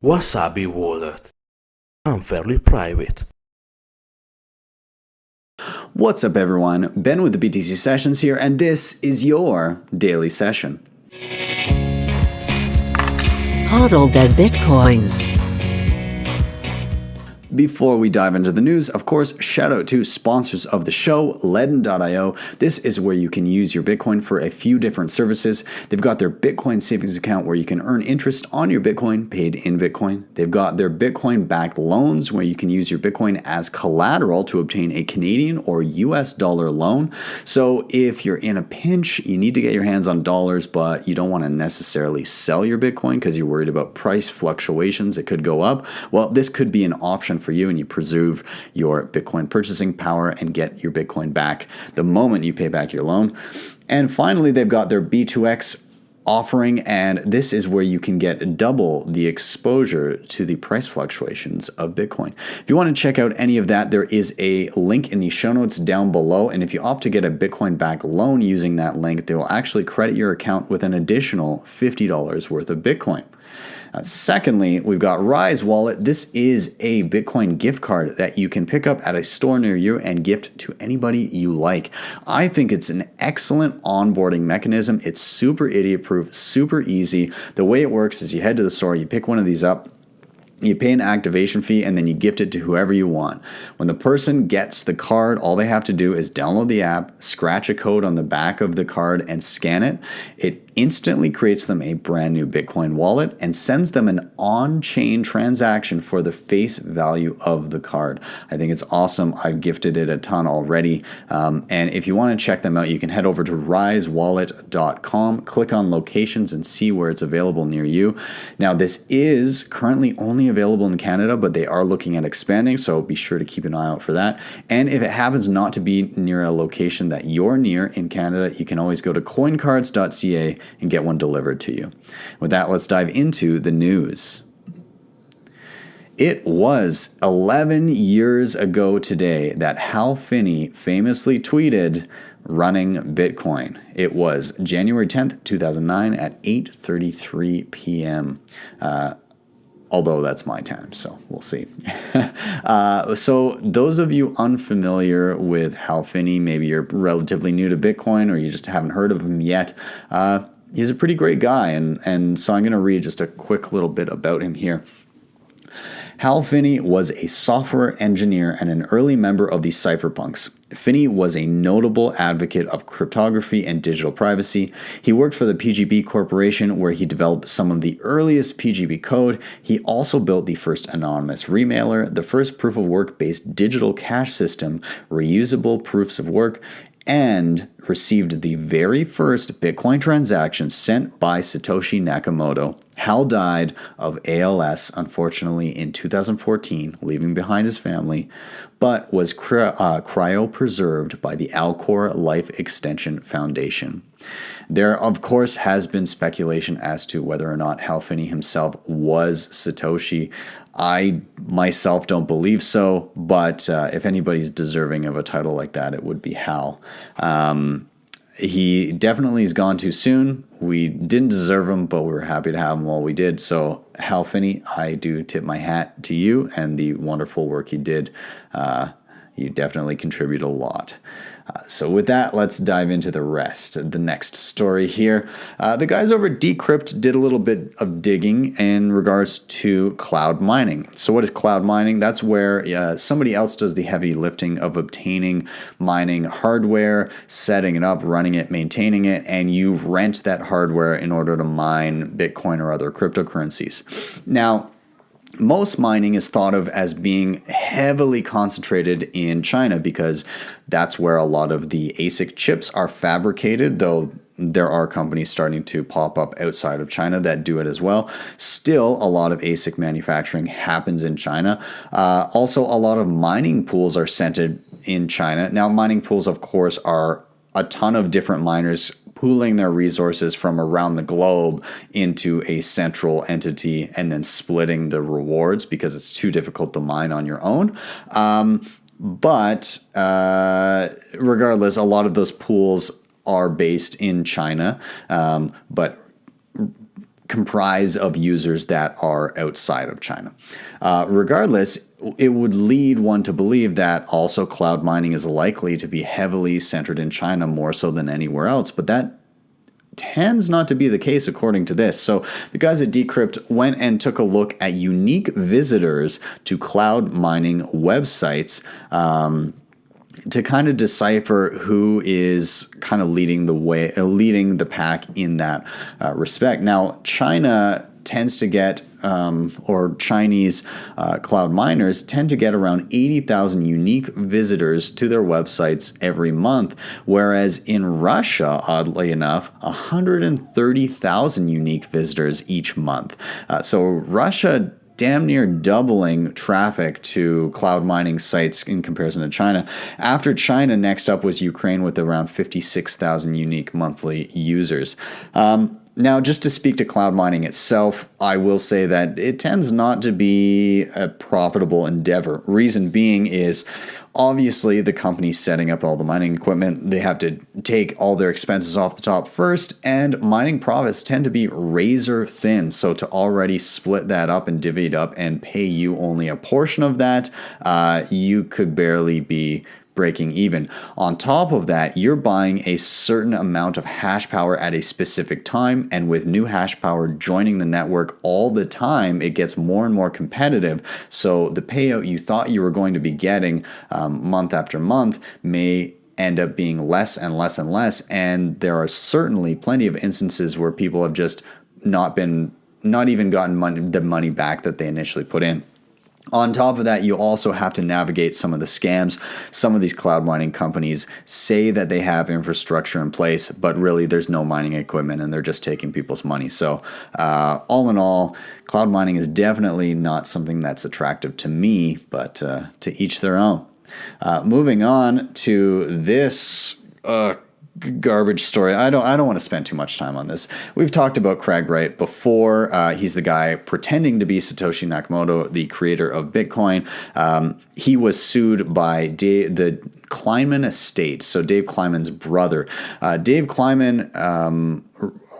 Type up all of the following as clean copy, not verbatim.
Wasabi wallet. Unfairly private. What's up, everyone? Ben with the BTC Sessions here, and this is your daily session. Hodl that Bitcoin. Before we dive into the news, of course, shout out to sponsors of the show, LEDN.io. This is where you can use your Bitcoin for a few different services. They've got their Bitcoin savings account where you can earn interest on your Bitcoin paid in Bitcoin. They've got their Bitcoin-backed loans where you can use your Bitcoin as collateral to obtain a Canadian or US dollar loan. So if you're in a pinch, you need to get your hands on dollars, but you don't want to necessarily sell your Bitcoin because you're worried about price fluctuations. It could go up. Well, this could be an option for you, and you preserve your Bitcoin purchasing power and get your Bitcoin back the moment you pay back your loan. And finally, they've got their B2X offering, and this is where you can get double the exposure to the price fluctuations of Bitcoin. If you want to check out any of that, there is a link in the show notes down below, and if you opt to get a Bitcoin-backed loan using that link, they will actually credit your account with an additional $50 worth of Bitcoin. Secondly, we've got Rise Wallet. This is a Bitcoin gift card that you can pick up at a store near you and gift to anybody you like. I think it's an excellent onboarding mechanism. It's super idiot-proof, super easy. The way it works is you head to the store, you pick one of these up, you pay an activation fee, and then you gift it to whoever you want. When the person gets the card, all they have to do is download the app, scratch a code on the back of the card, and scan it. It instantly creates them a brand new Bitcoin wallet and sends them an on-chain transaction for the face value of the card. I think it's awesome. I've gifted it a ton already. And if you want to check them out, you can head over to risewallet.com, click on locations, and see where it's available near you. Now, this is currently only available in Canada, but they are looking at expanding, so be sure to keep an eye out for that. And if it happens not to be near a location that you're near in Canada, you can always go to coincards.ca and get one delivered to you. With that, let's dive into the news. It was 11 years ago today that Hal Finney famously tweeted, "Running Bitcoin." It was January 10th, 2009 at 8:33 p.m. Although that's my time, so we'll see. So those of you unfamiliar with Hal Finney, maybe you're relatively new to Bitcoin or you just haven't heard of him yet, he's a pretty great guy, and so I'm going to read just a quick little bit about him here. Hal Finney was a software engineer and an early member of the cypherpunks. Finney was a notable advocate of cryptography and digital privacy. He worked for the PGP Corporation, where he developed some of the earliest PGP code. He also built the first anonymous remailer, the first proof-of-work-based digital cash system, reusable proofs of work, and received the very first Bitcoin transaction sent by Satoshi Nakamoto. Hal died of ALS, unfortunately, in 2014, leaving behind his family, but was cryopreserved by the Alcor Life Extension Foundation. There, of course, has been speculation as to whether or not Hal Finney himself was Satoshi. I myself don't believe so, but if anybody's deserving of a title like that, it would be Hal. He definitely is gone too soon. We didn't deserve him, but we were happy to have him while we did. So, Hal Finney, I do tip my hat to you and the wonderful work you did. You definitely contribute a lot. So with that, let's dive into the rest. The next story here. The guys over at Decrypt did a little bit of digging in regards to cloud mining. So what is cloud mining? That's where somebody else does the heavy lifting of obtaining mining hardware, setting it up, running it, maintaining it, and you rent that hardware in order to mine Bitcoin or other cryptocurrencies. Now, most mining is thought of as being heavily concentrated in China because that's where a lot of the ASIC chips are fabricated, though there are companies starting to pop up outside of China that do it as well. Still, a lot of ASIC manufacturing happens in China. Also, a lot of mining pools are centered in China. Now, mining pools, of course, are a ton of different miners pooling their resources from around the globe into a central entity and then splitting the rewards because it's too difficult to mine on your own. But regardless, a lot of those pools are based in China, but comprise of users that are outside of China. Regardless, it would lead one to believe that also cloud mining is likely to be heavily centered in China more so than anywhere else, but that tends not to be the case according to this. So the guys at Decrypt went and took a look at unique visitors to cloud mining websites to kind of decipher who is kind of leading the pack in that respect. Now, China tends to get, or Chinese cloud miners tend to get around 80,000 unique visitors to their websites every month, whereas in Russia, oddly enough, 130,000 unique visitors each month. So Russia damn near doubling traffic to cloud mining sites in comparison to China. After China, next up was Ukraine with around 56,000 unique monthly users. Now, just to speak to cloud mining itself, I will say that it tends not to be a profitable endeavor. Reason being is, obviously, the companies setting up all the mining equipment, they have to take all their expenses off the top first, and mining profits tend to be razor thin. So to already split that up and divvy it up and pay you only a portion of that, you could barely be breaking even. On top of that, you're buying a certain amount of hash power at a specific time, and with new hash power joining the network all the time, it gets more and more competitive. So the payout you thought you were going to be getting month after month may end up being less and less and less, and there are certainly plenty of instances where people have just not even gotten the money back that they initially put in. On top of that, you also have to navigate some of the scams. Some of these cloud mining companies say that they have infrastructure in place, but really there's no mining equipment and they're just taking people's money. So all in all, cloud mining is definitely not something that's attractive to me, but to each their own. Moving on to this garbage story. I don't want to spend too much time on this. We've talked about Craig Wright before. He's the guy pretending to be Satoshi Nakamoto, the creator of Bitcoin. He was sued by the Kleinman estate, so Dave Kleinman's brother. Dave Kleinman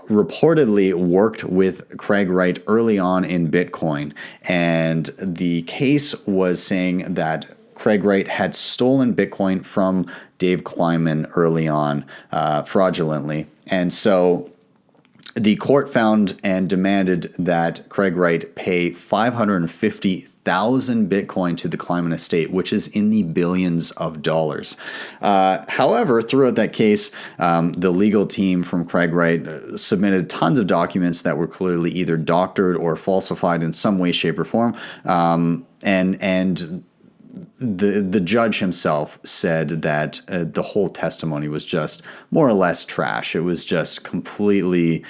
reportedly worked with Craig Wright early on in Bitcoin, and the case was saying that Craig Wright had stolen Bitcoin from Dave Kleinman early on, fraudulently. And so the court found and demanded that Craig Wright pay 550,000 Bitcoin to the Kleinman estate, which is in the billions of dollars. However, throughout that case, the legal team from Craig Wright submitted tons of documents that were clearly either doctored or falsified in some way, shape, or form. And the judge himself said that the whole testimony was just more or less trash. It was just completely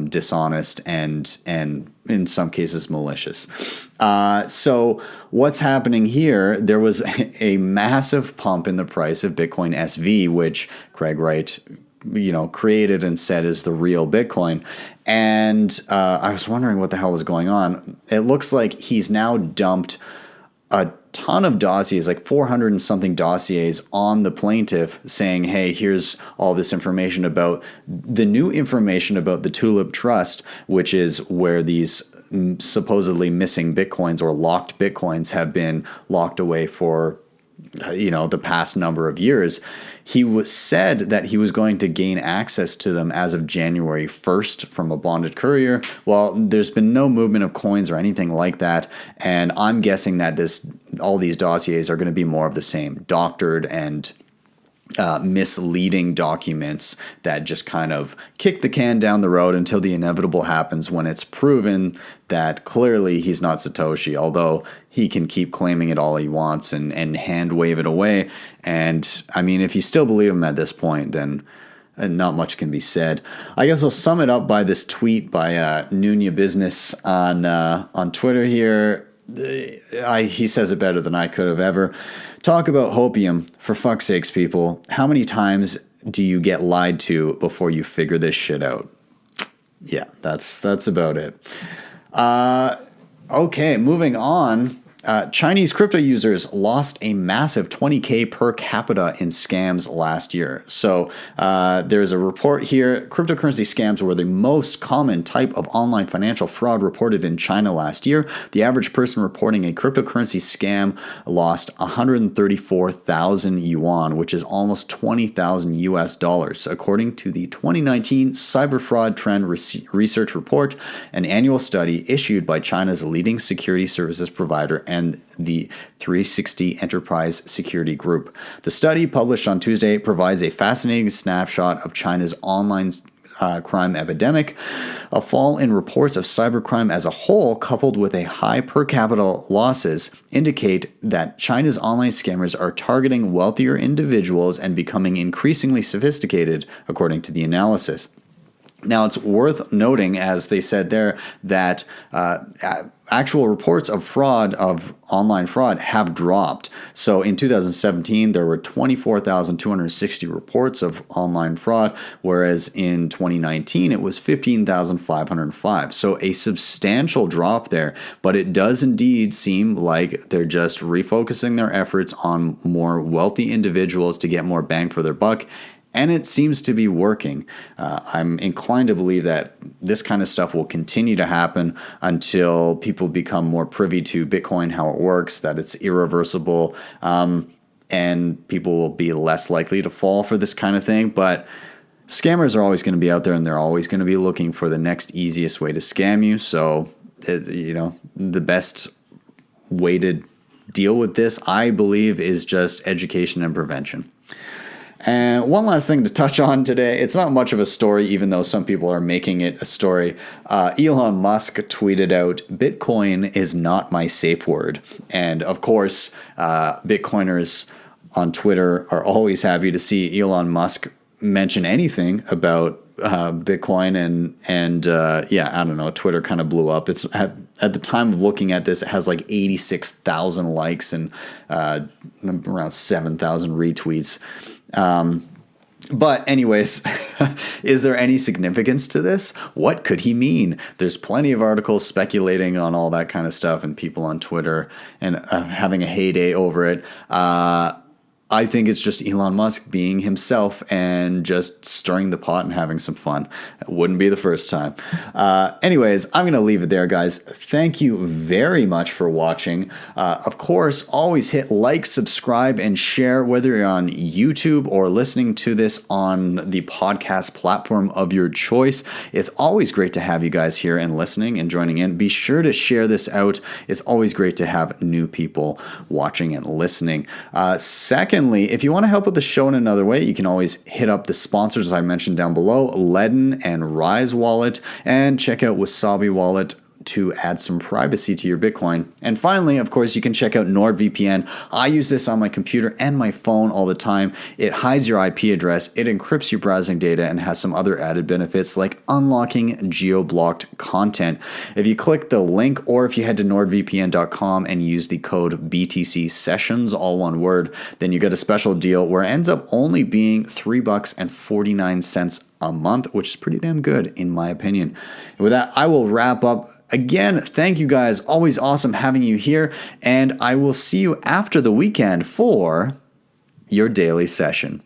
dishonest and in some cases malicious. So what's happening here? There was a massive pump in the price of Bitcoin SV, which Craig Wright created and said is the real Bitcoin. And I was wondering what the hell was going on. It looks like he's now dumped a ton of dossiers, like 400 and something dossiers on the plaintiff saying, hey, here's all this information about the new information about the Tulip Trust, which is where these supposedly missing Bitcoins or locked Bitcoins have been locked away for the past number of years. He said that he was going to gain access to them as of January 1st from a bonded courier. Well, there's been no movement of coins or anything like that, and I'm guessing that all these dossiers are going to be more of the same, doctored and misleading documents that just kind of kick the can down the road until the inevitable happens when it's proven that clearly he's not Satoshi, although he can keep claiming it all he wants and hand wave it away. And I mean, if you still believe him at this point, then not much can be said. I guess I'll sum it up by this tweet by Nunya Business on Twitter here. He says it better than I could have ever. Talk about hopium. For fuck's sakes, people. How many times do you get lied to before you figure this shit out? Yeah, that's about it. Okay, moving on. Chinese crypto users lost a massive 20K per capita in scams last year. So there's a report here. Cryptocurrency scams were the most common type of online financial fraud reported in China last year. The average person reporting a cryptocurrency scam lost 134,000 yuan, which is almost 20,000 US dollars, according to the 2019 Cyber Fraud Trend Research Report, an annual study issued by China's leading security services provider and the 360 Enterprise Security Group. The study, published on Tuesday, provides a fascinating snapshot of China's online crime epidemic. A fall in reports of cybercrime as a whole, coupled with a high per capita losses, indicate that China's online scammers are targeting wealthier individuals and becoming increasingly sophisticated, according to the analysis. Now, it's worth noting, as they said there, that actual reports of fraud, of online fraud, have dropped. So in 2017, there were 24,260 reports of online fraud, whereas in 2019, it was 15,505. So a substantial drop there, but it does indeed seem like they're just refocusing their efforts on more wealthy individuals to get more bang for their buck. And it seems to be working. I'm inclined to believe that this kind of stuff will continue to happen until people become more privy to Bitcoin, how it works, that it's irreversible, and people will be less likely to fall for this kind of thing. But scammers are always going to be out there, and they're always going to be looking for the next easiest way to scam you. So, the best way to deal with this, I believe, is just education and prevention. And one last thing to touch on today. It's not much of a story, even though some people are making it a story. Elon Musk tweeted out, "Bitcoin is not my safe word." And of course, Bitcoiners on Twitter are always happy to see Elon Musk mention anything about Bitcoin. And I don't know, Twitter kind of blew up. It's at the time of looking at this, it has like 86,000 likes and around 7,000 retweets. But anyways, is there any significance to this? What could he mean? There's plenty of articles speculating on all that kind of stuff, and people on Twitter and having a heyday over it. I think it's just Elon Musk being himself and just stirring the pot and having some fun. It wouldn't be the first time. Anyways, I'm going to leave it there, guys. Thank you very much for watching. Of course, always hit like, subscribe, and share, whether you're on YouTube or listening to this on the podcast platform of your choice. It's always great to have you guys here and listening and joining in. Be sure to share this out. It's always great to have new people watching and listening. Secondly, if you want to help with the show in another way, you can always hit up the sponsors, as I mentioned down below, LEDN and Rise Wallet, and check out Wasabi Wallet to add some privacy to your Bitcoin. And finally, of course, you can check out NordVPN. I use this on my computer and my phone all the time. It hides your IP address, it encrypts your browsing data, and has some other added benefits like unlocking geo-blocked content. If you click the link, or if you head to nordvpn.com and use the code BTC Sessions, all one word, then you get a special deal where it ends up only being $3.49 a month, which is pretty damn good in my opinion. And with that, I will wrap up. Again, thank you guys. Always awesome having you here, and I will see you after the weekend for your daily session.